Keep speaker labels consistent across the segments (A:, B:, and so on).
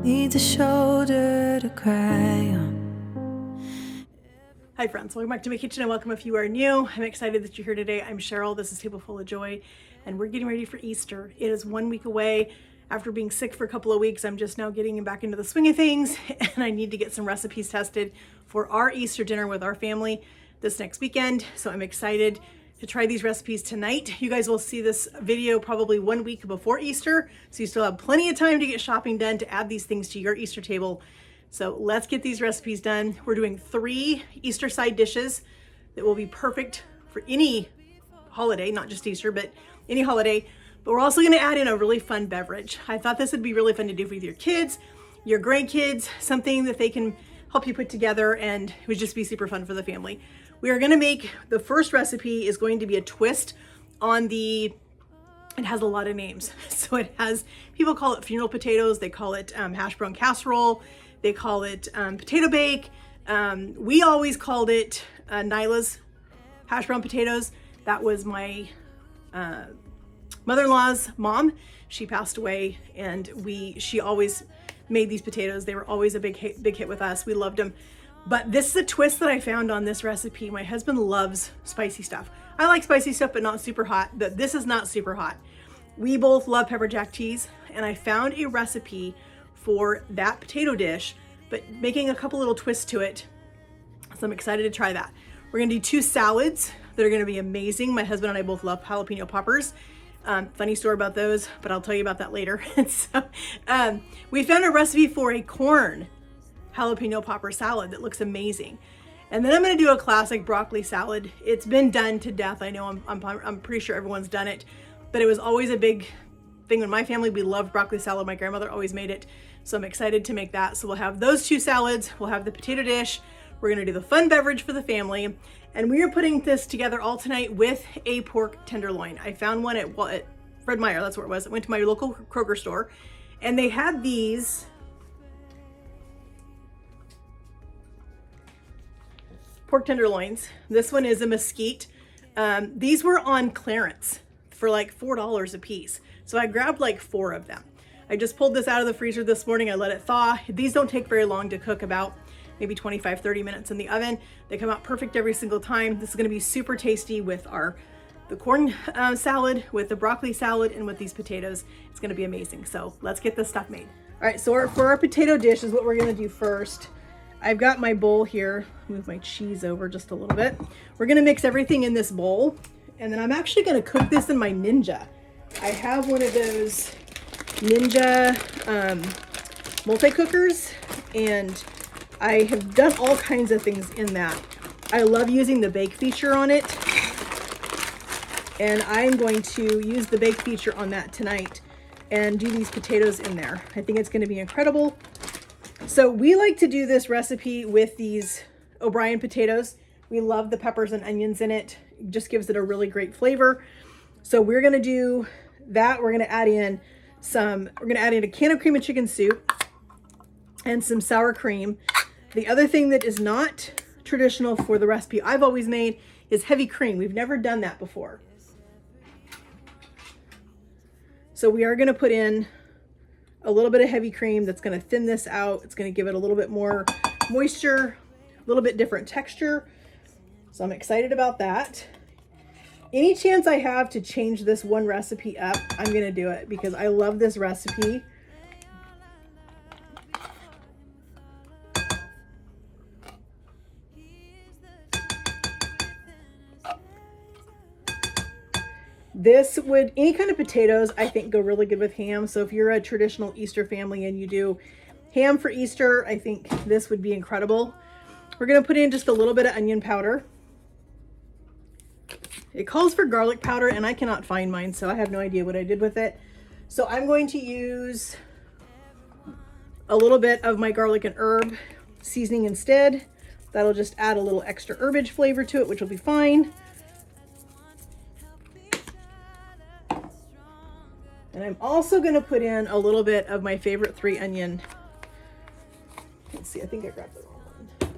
A: Needs a shoulder to cry on.
B: Hi friends, welcome back to my kitchen and welcome if you are new. I'm excited that you're here today. I'm Cheryl, this is Table Full of Joy, and we're getting ready for Easter. It is 1 week away. After being sick for a couple of weeks, I'm just now getting back into the swing of things, and I need to get some recipes tested for our Easter dinner with our family this next weekend. So I'm excited to try these recipes tonight. You guys will see this video probably 1 week before Easter, so you still have plenty of time to get shopping done to add these things to your Easter table. So let's get these recipes done. We're doing 3 Easter side dishes that will be perfect for any holiday, not just Easter, but any holiday. But we're also gonna add in a really fun beverage. I thought this would be really fun to do with your kids, your grandkids, something that they can help you put together, and it would just be super fun for the family. We are gonna make, the first recipe is going to be a twist on it has a lot of names. So it has, people call it funeral potatoes, they call it hash brown casserole, they call it potato bake. We always called it Nyla's hash brown potatoes. That was my mother-in-law's mom. She passed away, and she always made these potatoes. They were always a big hit with us. We loved them. But this is a twist that I found on this recipe. My husband loves spicy stuff. I like spicy stuff, but not super hot. But this is not super hot. We both love pepper jack cheese, and I found a recipe for that potato dish, but making a couple little twists to it. So I'm excited to try that. We're gonna do 2 salads that are gonna be amazing. My husband and I both love jalapeno poppers. Funny story about those, but I'll tell you about that later. So we found a recipe for a corn jalapeno popper salad that looks amazing. And then I'm gonna do a classic broccoli salad. It's been done to death. I know I'm pretty sure everyone's done it, but it was always a big thing in my family. We loved broccoli salad. My grandmother always made it. So I'm excited to make that. So we'll have those 2 salads. We'll have the potato dish. We're gonna do the fun beverage for the family. And we are putting this together all tonight with a pork tenderloin. I found one at Fred Meyer, that's where it was. I went to my local Kroger store, and they had these pork tenderloins. This one is a mesquite. These were on clearance for like $4 a piece. So I grabbed like 4 of them. I just pulled this out of the freezer this morning. I let it thaw. These don't take very long to cook, about maybe 25-30 minutes in the oven. They come out perfect every single time. This is gonna be super tasty with the corn salad, with the broccoli salad, and with these potatoes. It's gonna be amazing. So let's get this stuff made. All right, so for our potato dish is what we're gonna do first. I've got my bowl here. Move my cheese over just a little bit. We're gonna mix everything in this bowl, and then I'm actually gonna cook this in my Ninja. I have one of those Ninja multi-cookers, and I have done all kinds of things in that. I love using the bake feature on it, and I'm going to use the bake feature on that tonight and do these potatoes in there. I think it's gonna be incredible. So we like to do this recipe with these O'Brien potatoes. We love the peppers and onions in it. It just gives it a really great flavor. So we're gonna do that. We're gonna add in a can of cream and chicken soup and some sour cream. The other thing that is not traditional for the recipe I've always made is heavy cream. We've never done that before. So we are gonna put in a little bit of heavy cream that's gonna thin this out. It's gonna give it a little bit more moisture, a little bit different texture. So I'm excited about that. Any chance I have to change this one recipe up, I'm gonna do it because I love this recipe. Any kind of potatoes, I think, go really good with ham. So if you're a traditional Easter family and you do ham for Easter, I think this would be incredible. We're gonna put in just a little bit of onion powder. It calls for garlic powder, and I cannot find mine, so I have no idea what I did with it. So I'm going to use a little bit of my garlic and herb seasoning instead. That'll just add a little extra herbage flavor to it, which will be fine. And I'm also gonna put in a little bit of my favorite 3 onion. Let's see, I think I grabbed the wrong one.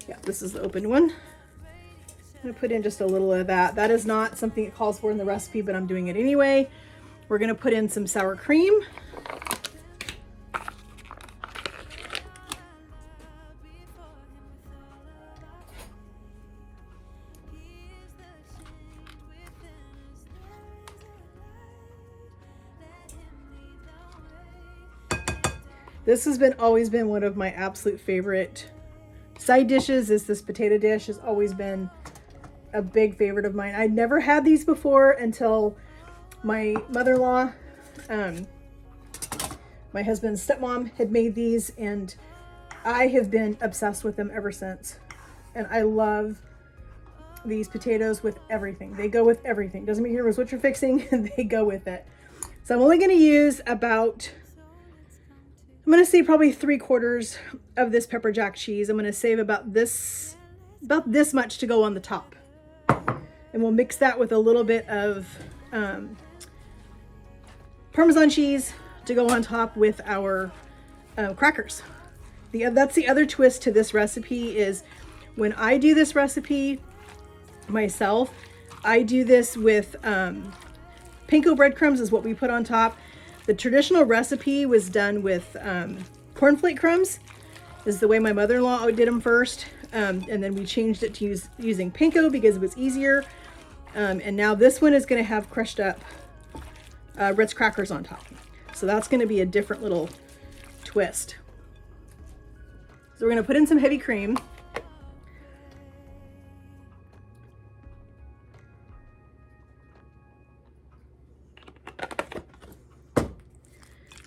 B: Yeah, this is the open one. I'm gonna put in just a little of that. That is not something it calls for in the recipe, but I'm doing it anyway. We're gonna put in some sour cream. This has always been one of my absolute favorite side dishes. Is this potato dish has always been a big favorite of mine. I'd never had these before until my mother-in-law, my husband's stepmom, had made these, and I have been obsessed with them ever since. And I love these potatoes with everything. They go with everything. Doesn't matter what you're fixing, they go with it. So I'm only going to use about, I'm going to say probably 3/4 of this pepper jack cheese. I'm going to save about this much to go on the top. And we'll mix that with a little bit of Parmesan cheese to go on top with our crackers. That's the other twist to this recipe is when I do this recipe myself, I do this with panko breadcrumbs is what we put on top. The traditional recipe was done with cornflake crumbs, is the way my mother-in-law did them first. And then we changed it to using panko because it was easier. And now this one is going to have crushed up Ritz crackers on top. So that's going to be a different little twist. So we're going to put in some heavy cream.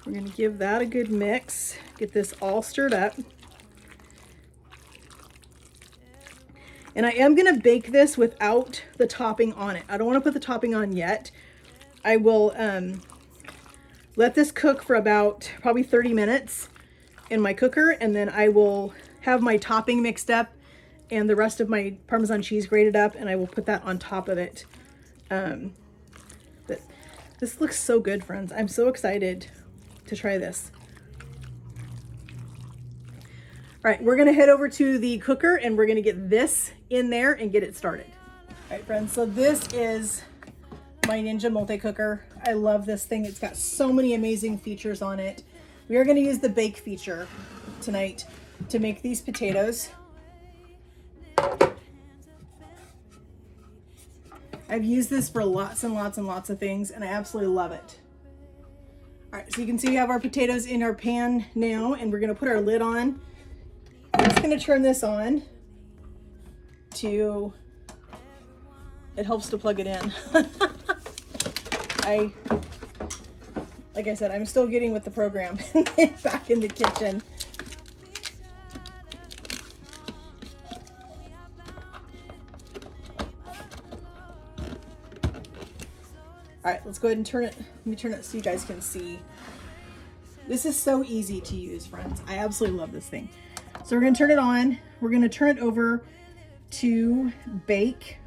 B: We're going to give that a good mix, get this all stirred up. And I am going to bake this without the topping on it. I don't want to put the topping on yet. I will let this cook for about probably 30 minutes in my cooker, and then I will have my topping mixed up and the rest of my Parmesan cheese grated up, and I will put that on top of it. But this looks so good, friends. I'm so excited to try this. All right, we're gonna head over to the cooker and we're gonna get this in there and get it started. All right, friends, so this is my Ninja multi-cooker. I love this thing. It's got so many amazing features on it. We are gonna use the bake feature tonight to make these potatoes. I've used this for lots and lots and lots of things, and I absolutely love it. All right, so you can see we have our potatoes in our pan now, and we're gonna put our lid on. I'm just going to turn this on to, it helps to plug it in. Like I said, I'm still getting with the program back in the kitchen. All right, let's go ahead and turn it. Let me turn it so you guys can see. This is so easy to use, friends. I absolutely love this thing. So we're going to turn it on. We're going to turn it over to bake,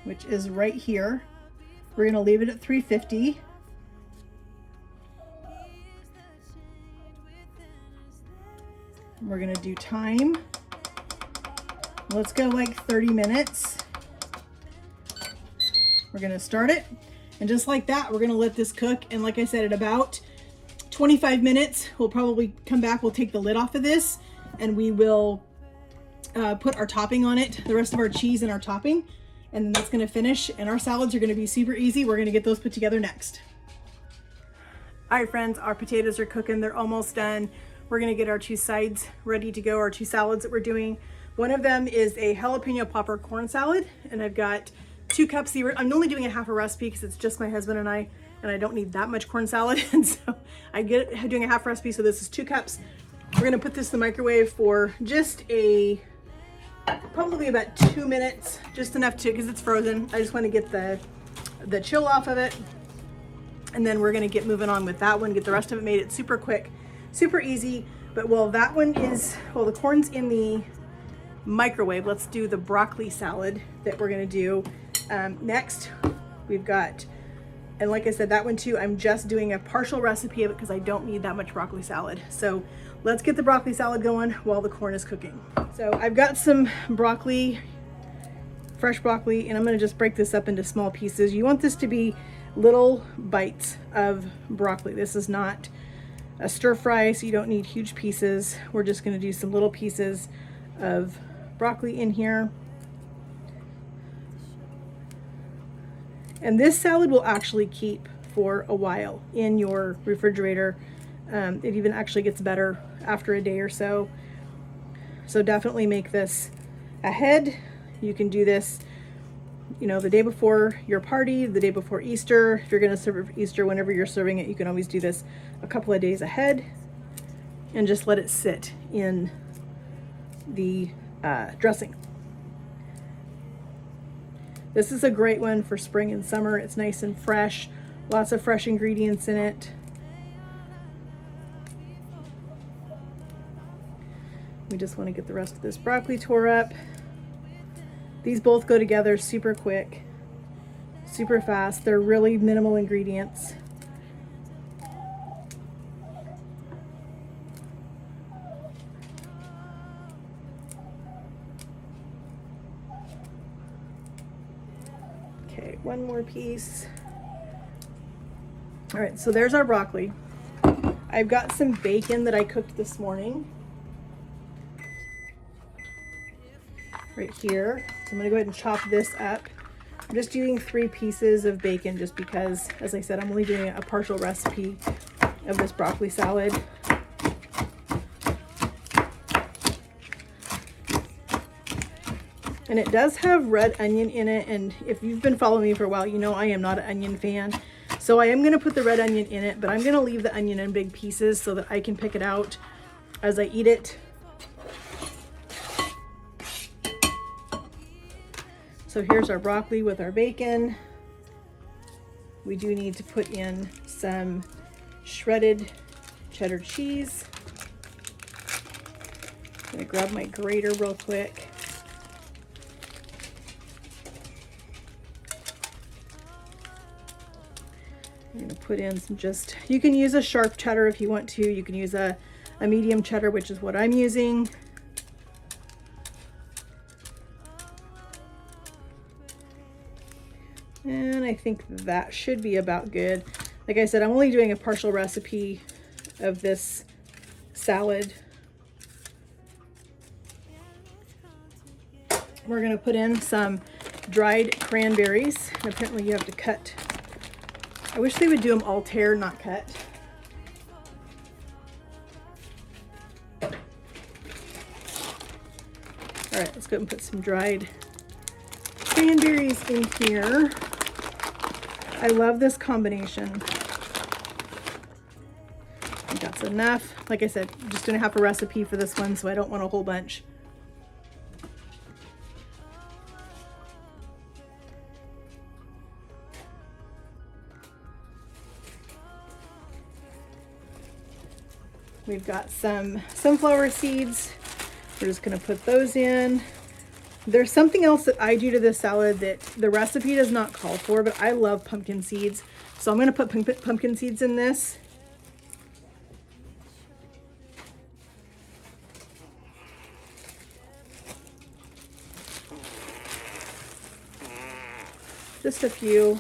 B: which is right here. We're going to leave it at 350. We're going to do time. Let's go like 30 minutes. We're going to start it. And just like that, we're going to let this cook. And like I said, at about 25 minutes, we'll probably come back. We'll take the lid off of this and we will put our topping on it, the rest of our cheese and our topping, and then that's going to finish. And our salads are going to be super easy. We're going to get those put together next. All right, friends, our potatoes are cooking. They're almost done. We're going to get our two sides ready to go, our two salads that we're doing. One of them is a jalapeno popper corn salad, and I've got 2 cups. I'm only doing a half a recipe because it's just my husband and I don't need that much corn salad. And so I get doing a half recipe. So this is 2 cups. We're going to put this in the microwave for just probably about 2 minutes, just enough to, because it's frozen. I just want to get the chill off of it. And then we're going to get moving on with that one, get the rest of it made. It's super quick, super easy. But while the corn's in the microwave, let's do the broccoli salad that we're going to do next. We've got, and like I said, that one too, I'm just doing a partial recipe of it because I don't need that much broccoli salad. So let's get the broccoli salad going while the corn is cooking. So I've got some broccoli, fresh broccoli, and I'm going to just break this up into small pieces. You want this to be little bites of broccoli. This is not a stir fry, so you don't need huge pieces. We're just going to do some little pieces of broccoli in here. And this salad will actually keep for a while in your refrigerator. It even actually gets better after a day or so. So definitely make this ahead. You can do this, you know, the day before your party, the day before Easter. If you're going to serve it for Easter, whenever you're serving it, you can always do this a couple of days ahead and just let it sit in the dressing. This is a great one for spring and summer. It's nice and fresh, lots of fresh ingredients in it. We just want to get the rest of this broccoli tore up. These both go together super quick, super fast. They're really minimal ingredients. Okay, one more piece. All right, so there's our broccoli. I've got some bacon that I cooked this morning right here. So I'm gonna go ahead and chop this up. I'm just doing 3 pieces of bacon just because, as I said, I'm only doing a partial recipe of this broccoli salad. And it does have red onion in it, and if you've been following me for a while, you know I am not an onion fan. So I am going to put the red onion in it, but I'm going to leave the onion in big pieces so that I can pick it out as I eat it. So here's our broccoli with our bacon. We do need to put in some shredded cheddar cheese. I'm going to grab my grater real quick. I'm going to put in some you can use a sharp cheddar if you want to. You can use a medium cheddar, which is what I'm using. And I think that should be about good. Like I said, I'm only doing a partial recipe of this salad. We're going to put in some dried cranberries. And apparently you have to cut. I wish they would do them all tear, not cut. All right, let's go and put some dried cranberries in here. I love this combination. I think that's enough. Like I said, I'm just doing half a recipe for this one, so I don't want a whole bunch. We've got some sunflower seeds. We're just going to put those in. There's something else that I do to this salad that the recipe does not call for, but I love pumpkin seeds. So I'm going to put pumpkin seeds in this. Just a few.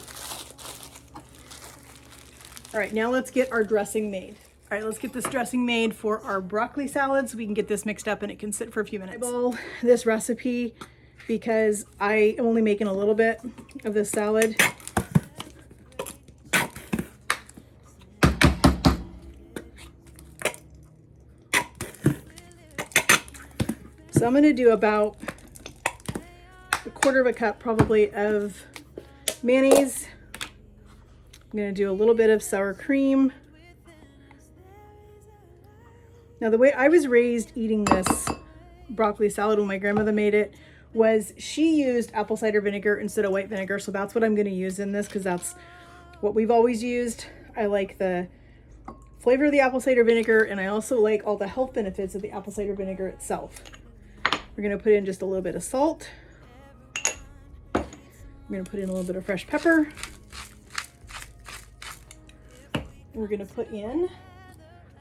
B: All right, now let's get our dressing made. All right, let's get this dressing made for our broccoli salad so we can get this mixed up and it can sit for a few minutes. I eyeball this recipe because I am only making a little bit of this salad. So I'm going to do about 1/4 cup probably of mayonnaise. I'm going to do a little bit of sour cream. Now, the way I was raised eating this broccoli salad when my grandmother made it was she used apple cider vinegar instead of white vinegar. So that's what I'm going to use in this because that's what we've always used. I like the flavor of the apple cider vinegar, and I also like all the health benefits of the apple cider vinegar itself. We're going to put in just a little bit of salt. I'm going to put in a little bit of fresh pepper. We're going to put in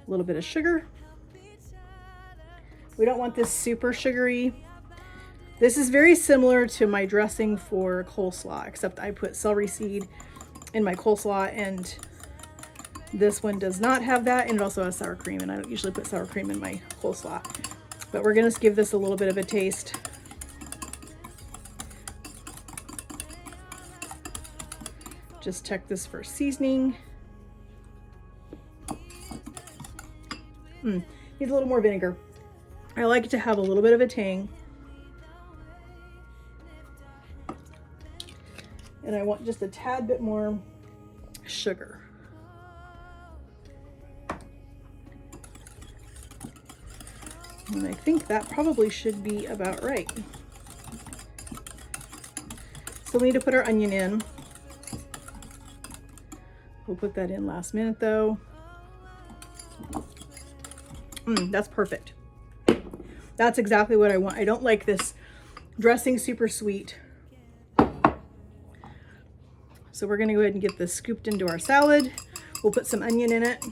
B: a little bit of sugar. We don't want this super sugary. This is very similar to my dressing for coleslaw, except I put celery seed in my coleslaw, and this one does not have that, and it also has sour cream, and I don't usually put sour cream in my coleslaw. But we're going to give this a little bit of a taste. Just check this for seasoning. Needs a little more vinegar. I like it to have a little bit of a tang. And I want just a tad bit more sugar. And I think that probably should be about right. Still need to put our onion in. We'll put that in last minute though. That's perfect. That's exactly what I want. I don't like this dressing super sweet. So we're gonna go ahead and get this scooped into our salad. We'll put some onion in it.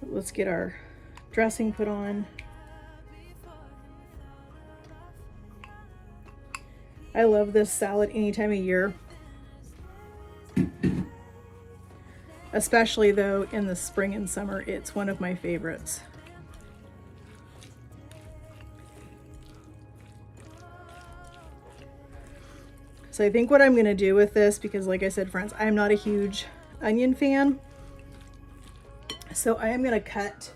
B: Let's get our dressing put on. I love this salad any time of year. Especially though in the spring and summer, it's one of my favorites. So I think what I'm gonna do with this, because like I said, friends, I'm not a huge onion fan. So I am gonna cut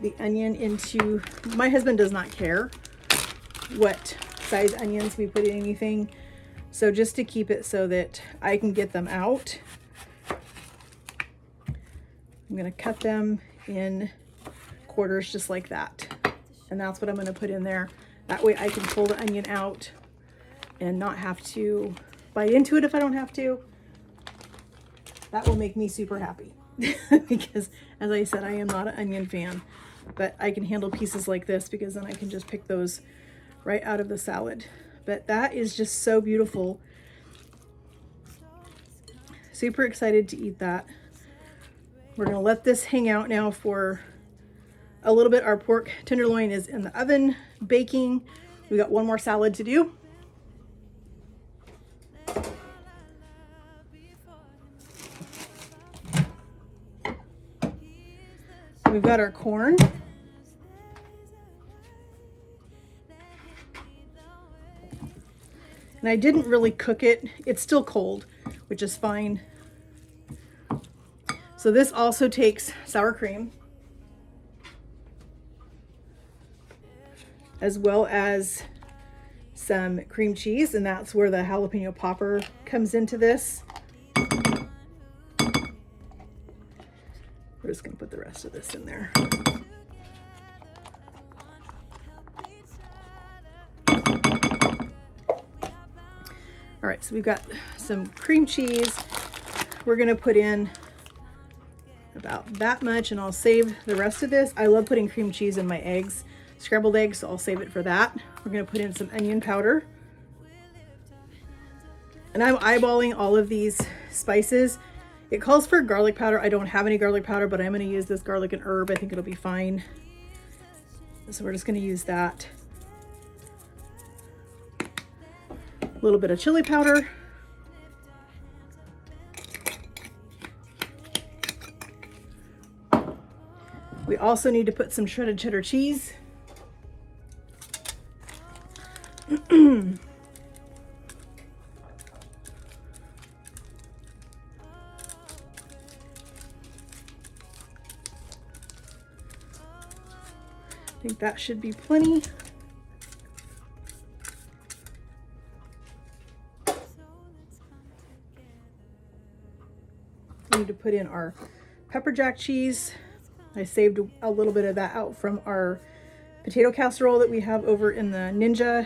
B: the onion into, my husband does not care what size onions we put in anything. So just to keep it so that I can get them out, I'm gonna cut them in quarters just like that. And that's what I'm gonna put in there. That way I can pull the onion out and not have to bite into it if I don't have to. That will make me super happy because as I said, I am not an onion fan, but I can handle pieces like this because then I can just pick those right out of the salad. But that is just so beautiful. Super excited to eat that. We're gonna let this hang out now for a little bit. Our pork tenderloin is in the oven baking. We got one more salad to do. We've got our corn. And I didn't really cook it. It's still cold, which is fine. So this also takes sour cream, as well as some cream cheese, and that's where the jalapeno popper comes into this. We're just gonna put the rest of this in there. All right, so we've got some cream cheese. We're gonna put in about that much, and I'll save the rest of this. I love putting cream cheese in my eggs, scrambled eggs, so I'll save it for that. We're gonna put in some onion powder. And I'm eyeballing all of these spices. It calls for garlic powder. I don't have any garlic powder, but I'm gonna use this garlic and herb. I think it'll be fine. So we're just gonna use that. A little bit of chili powder. We also need to put some shredded cheddar cheese. I think that should be plenty. We need to put in our pepper jack cheese. I saved a little bit of that out from our potato casserole that we have over in the Ninja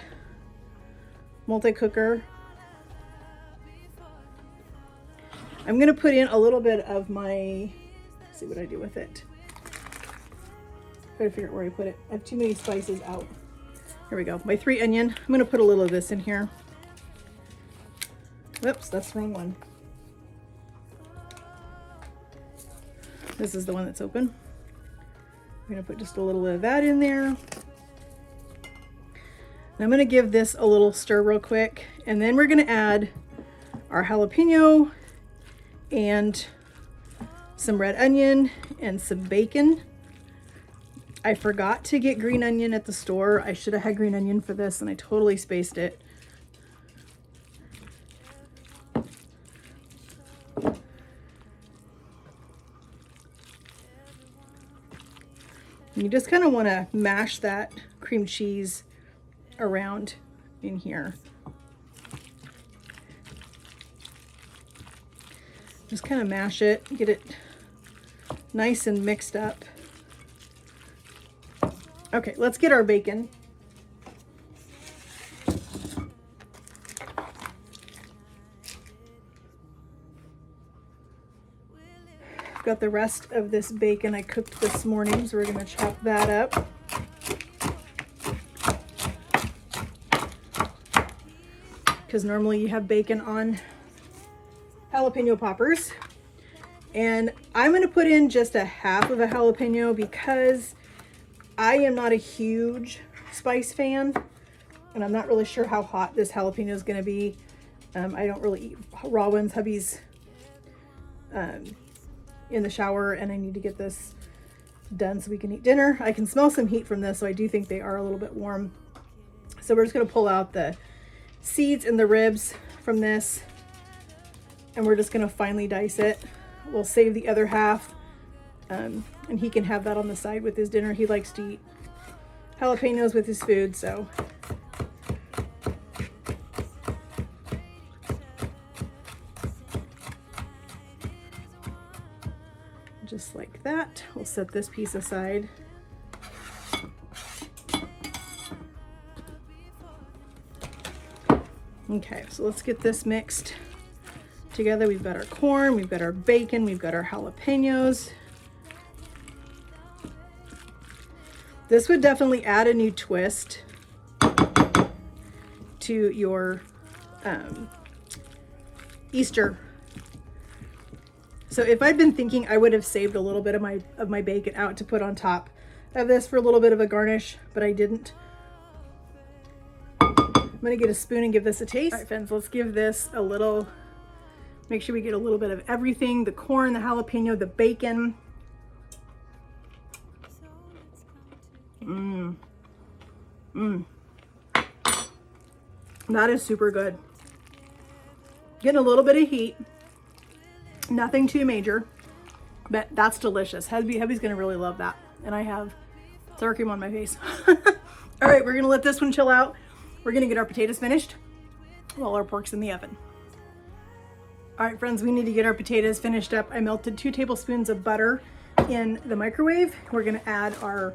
B: multi-cooker. I'm gonna put in a little bit of my, let's see what I do with it. Try to figure out where I put it. I have too many spices out. Here we go. My 3 onion. I'm gonna put a little of this in here. Whoops, that's the wrong one. This is the one that's open. I'm gonna put just a little bit of that in there. And I'm gonna give this a little stir real quick. And then we're gonna add our jalapeno and some red onion and some bacon. I forgot to get green onion at the store. I should have had green onion for this and I totally spaced it. You just kind of want to mash that cream cheese around in here. Just kind of mash it, get it nice and mixed up. Okay, let's get our bacon. I've got the rest of this bacon I cooked this morning, so we're going to chop that up. Because normally you have bacon on jalapeno poppers. And I'm going to put in just a half of a jalapeno because I am not a huge spice fan. And I'm not really sure how hot this jalapeno is going to be. I don't really eat raw ones. Hubby's in the shower and I need to get this done so we can eat dinner. I can smell some heat from this, so I do think they are a little bit warm. So we're just going to pull out the seeds and the ribs from this, and we're just going to finely dice it. We'll save the other half, and he can have that on the side with his dinner. He likes to eat jalapenos with his food, so just like that. We'll set this piece aside. Okay, so let's get this mixed together. We've got our corn, we've got our bacon, we've got our jalapenos. This would definitely add a new twist to your Easter. So if I'd been thinking, I would have saved a little bit of my bacon out to put on top of this for a little bit of a garnish, but I didn't. I'm gonna get a spoon and give this a taste. All right, friends, let's give this a little, make sure we get a little bit of everything, the corn, the jalapeno, the bacon. That is super good. Getting a little bit of heat. Nothing too major, but that's delicious. Hubby's gonna really love that. And I have sour cream on my face. All right, we're gonna let this one chill out. We're gonna get our potatoes finished while our pork's in the oven. All right, friends, we need to get our potatoes finished up. I melted 2 tablespoons of butter in the microwave. We're gonna add our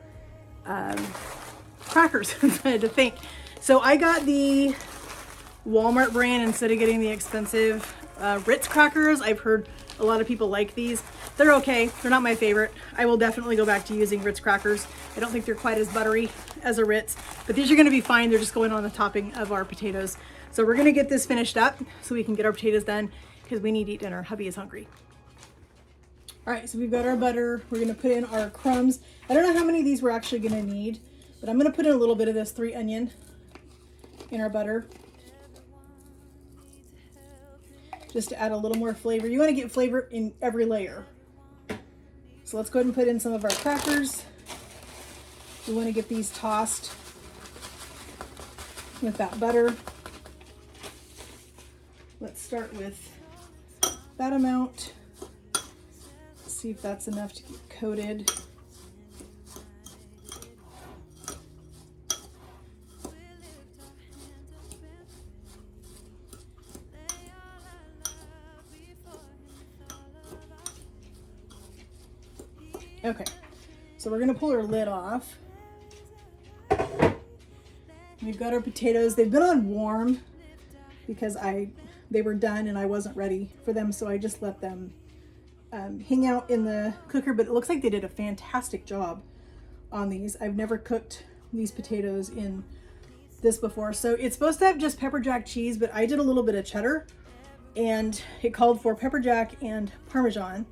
B: crackers. I had to think. So I got the Walmart brand instead of getting the expensive Ritz crackers. I've heard a lot of people like these. They're okay. They're not my favorite. I will definitely go back to using Ritz crackers. I don't think they're quite as buttery as a Ritz, but these are going to be fine. They're just going on the topping of our potatoes. So we're going to get this finished up so we can get our potatoes done because we need to eat dinner. Hubby is hungry. All right, so we've got our butter. We're going to put in our crumbs. I don't know how many of these we're actually going to need, but I'm going to put in a little bit of this 3 onion in our butter, just to add a little more flavor. You want to get flavor in every layer. So let's go ahead and put in some of our crackers. We want to get these tossed with that butter. Let's start with that amount. See if that's enough to get coated. Okay, so we're gonna pull our lid off. We've got our potatoes. They've been on warm because they were done and I wasn't ready for them, so I just let them hang out in the cooker, but it looks like they did a fantastic job on these. I've never cooked these potatoes in this before. So it's supposed to have just pepper jack cheese, but I did a little bit of cheddar and it called for pepper jack and Parmesan.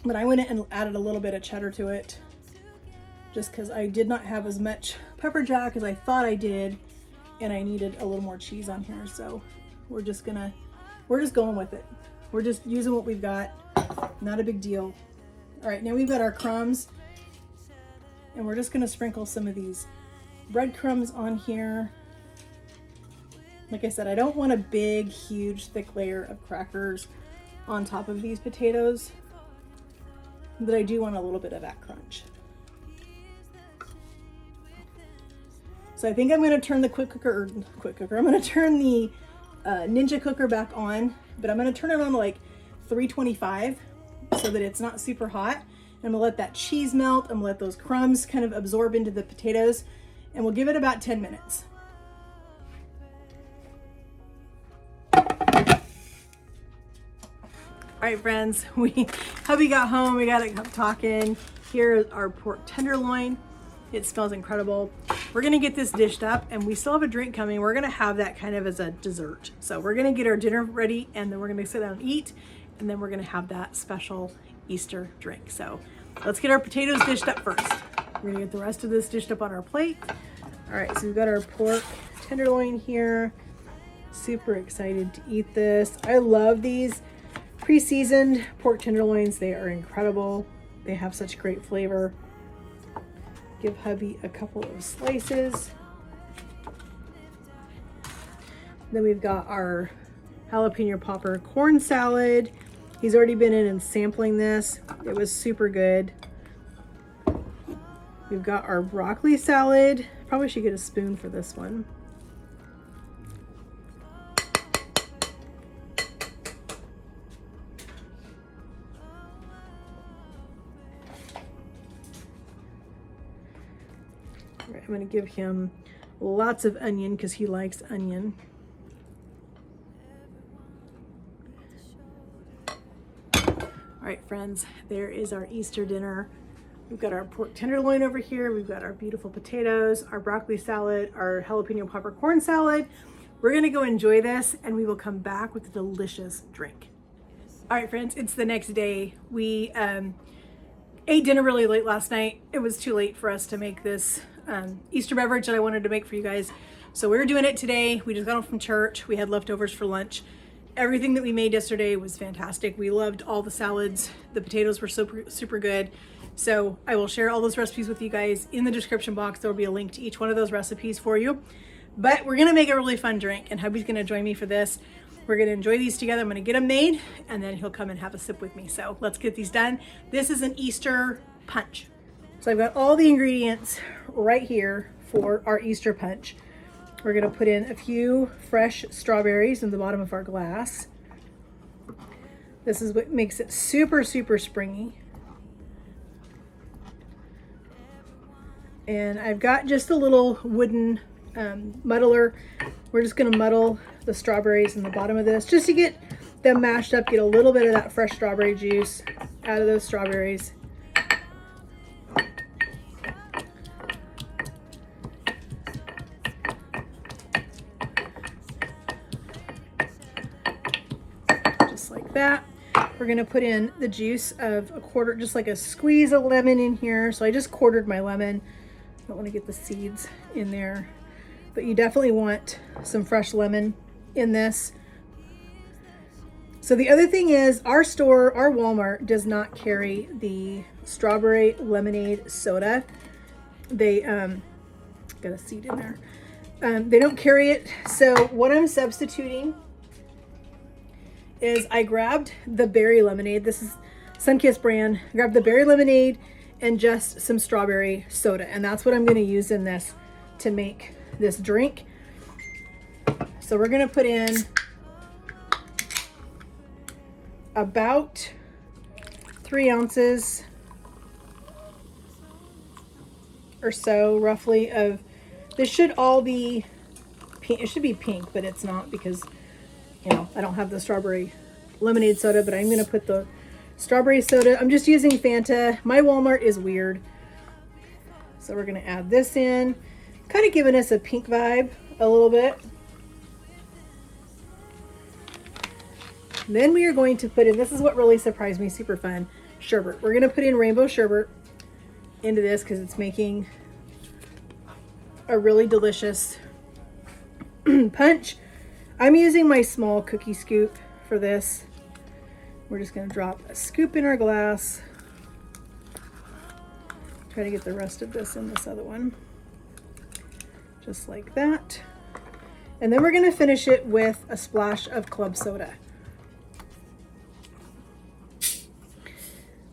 B: But I went in and added a little bit of cheddar to it just because I did not have as much pepper jack as I thought I did, and I needed a little more cheese on here. So we're just going with it. We're just using what we've got. Not a big deal. All right, now we've got our crumbs, and we're just going to sprinkle some of these breadcrumbs on here. Like I said, I don't want a big, huge, thick layer of crackers on top of these potatoes, but I do want a little bit of that crunch. So I think I'm going to turn the I'm going to turn the Ninja cooker back on, but I'm going to turn it on to like 325 so that it's not super hot. And I'm going to let that cheese melt. I'm going to let those crumbs kind of absorb into the potatoes, and we'll give it about 10 minutes. All right, friends, hubby got home, we got it talking. Here is our pork tenderloin. It smells incredible. We're gonna get this dished up, and we still have a drink coming. We're gonna have that kind of as a dessert. So we're gonna get our dinner ready, and then we're gonna sit down and eat, and then we're gonna have that special Easter drink. So let's get our potatoes dished up first. We're gonna get the rest of this dished up on our plate. All right, so we've got our pork tenderloin here. Super excited to eat this. I love these pre-seasoned pork tenderloins. They are incredible. They have such great flavor. Give hubby a couple of slices. Then we've got our jalapeno popper corn salad. He's already been in and sampling this. It was super good. We've got our broccoli salad. Probably should get a spoon for this one. I'm going to give him lots of onion because he likes onion. All right, friends, there is our Easter dinner. We've got our pork tenderloin over here. We've got our beautiful potatoes, our broccoli salad, our jalapeno popper corn salad. We're going to go enjoy this, and we will come back with a delicious drink. All right, friends, it's the next day. We ate dinner really late last night. It was too late for us to make this Easter beverage that I wanted to make for you guys. So we're doing it today. We just got home from church. We had leftovers for lunch. Everything that we made yesterday was fantastic. We loved all the salads. The potatoes were super good. So I will share all those recipes with you guys in the description box. There will be a link to each one of those recipes for you. But we're gonna make a really fun drink, and hubby's gonna join me for this. We're gonna enjoy these together. I'm gonna get them made, and then he'll come and have a sip with me. So let's get these done. This is an Easter punch. So I've got all the ingredients right here for our Easter punch. We're gonna put in a few fresh strawberries in the bottom of our glass. This is what makes it super springy. And I've got just a little wooden muddler. We're just gonna muddle the strawberries in the bottom of this just to get them mashed up, get a little bit of that fresh strawberry juice out of those strawberries. Just like that. We're gonna put in the juice of a quarter, just like a squeeze of lemon in here. So I just quartered my lemon. I don't want to get the seeds in there, but you definitely want some fresh lemon in this. So the other thing is our store, our Walmart, does not carry the strawberry lemonade soda. They got a seed in there. They don't carry it. So what I'm substituting is I grabbed the berry lemonade. This is Sunkist brand. I grabbed the berry lemonade and just some strawberry soda. And that's what I'm going to use in this to make this drink. So we're going to put in about 3 ounces or so roughly of, this should all be pink. It should be pink, but it's not because, you know, I don't have the strawberry lemonade soda, but I'm going to put the strawberry soda. I'm just using Fanta. My Walmart is weird. So we're going to add this in, kind of giving us a pink vibe a little bit. Then we are going to put in, this is what really surprised me, super fun, sherbet. We're going to put in rainbow sherbet into this because it's making a really delicious punch. I'm using my small cookie scoop for this. We're just going to drop a scoop in our glass. Try to get the rest of this in this other one. Just like that. And then we're going to finish it with a splash of club soda.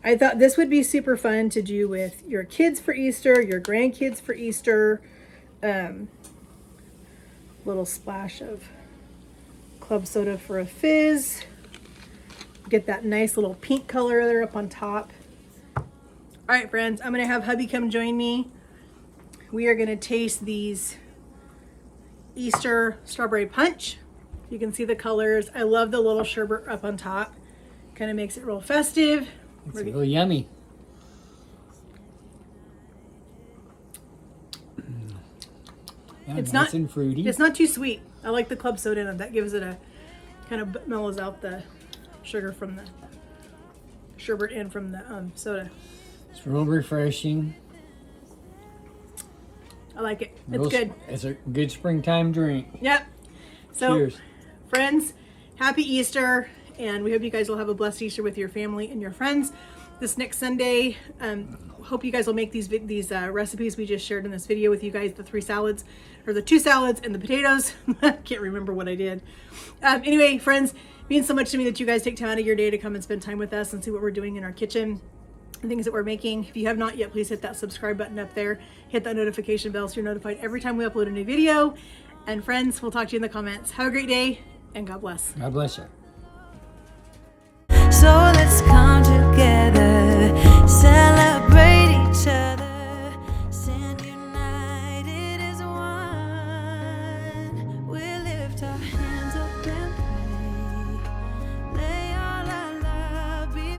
B: I thought this would be super fun to do with your kids for Easter, your grandkids for Easter. little splash of club soda for a fizz. Get that nice little pink color there up on top. All right, friends, I'm gonna have hubby come join me. We are gonna taste these Easter strawberry punch. You can see the colors. I love the little sherbet up on top. Kind of makes it real festive.
C: It's real yummy. Yeah,
B: It's
C: nice
B: not
C: and fruity.
B: It's not too sweet. I like the club soda in it. That gives it a kind of mellows out the sugar from the sherbet and from the soda.
C: It's real refreshing.
B: I like it. It's
C: Real
B: good.
C: It's a good springtime drink.
B: Yep. So,
C: Cheers.
B: friends, happy Easter, and we hope you guys will have a blessed Easter with your family and your friends this next Sunday. Hope you guys will make these recipes we just shared in this video with you guys, the 3 salads, or the 2 salads and the potatoes. I can't remember what I did. Anyway, friends, it means so much to me that you guys take time out of your day to come and spend time with us and see what we're doing in our kitchen, the things that we're making. If you have not yet, please hit that subscribe button up there. Hit that notification bell so you're notified every time we upload a new video. And friends, we'll talk to you in the comments. Have a great day, and God bless.
C: God bless you.